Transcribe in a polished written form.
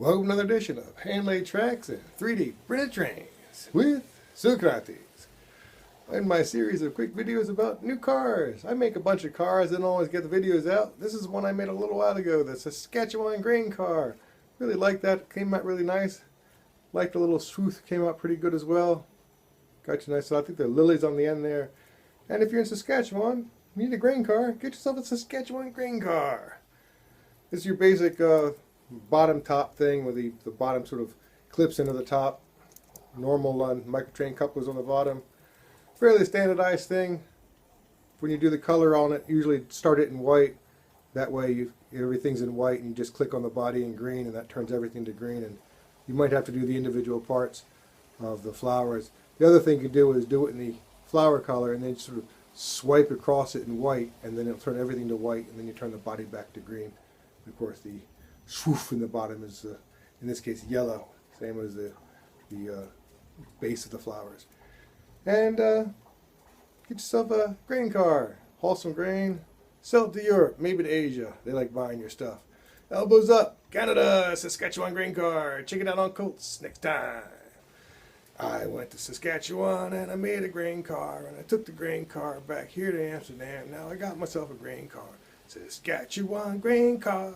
Welcome to another edition of Hand-Laid Tracks and 3D Printed Trains with Socrates. In my series of quick videos about new cars. I make a bunch of cars and always get the videos out. This is one I made a little while ago, the Saskatchewan grain car. Really liked that, came out really nice. Liked the little swoosh, came out pretty good as well. Got you nice, so I think there are lilies on the end there. And if you're in Saskatchewan, you need a grain car, get yourself a Saskatchewan grain car. This is your basic bottom top thing where the bottom sort of clips into the top. Normal microtrain couplers on the bottom. Fairly standardized thing. When you do the color on it, usually start it in white. That way everything's in white and you just click on the body in green and that turns everything to green. And you might have to do the individual parts of the flowers. The other thing you can do is do it in the flower color and then sort of swipe across it in white and then it'll turn everything to white and then you turn the body back to green. And of course the swoosh in the bottom is, in this case, yellow, same as the base of the flowers. And get yourself a grain car, haul some grain, sell it to Europe, maybe to Asia. They like buying your stuff. Elbows up, Canada, Saskatchewan grain car. Check it out on Coats next time. I went to Saskatchewan and I made a grain car and I took the grain car back here to Amsterdam. Now I got myself a grain car. Saskatchewan grain car.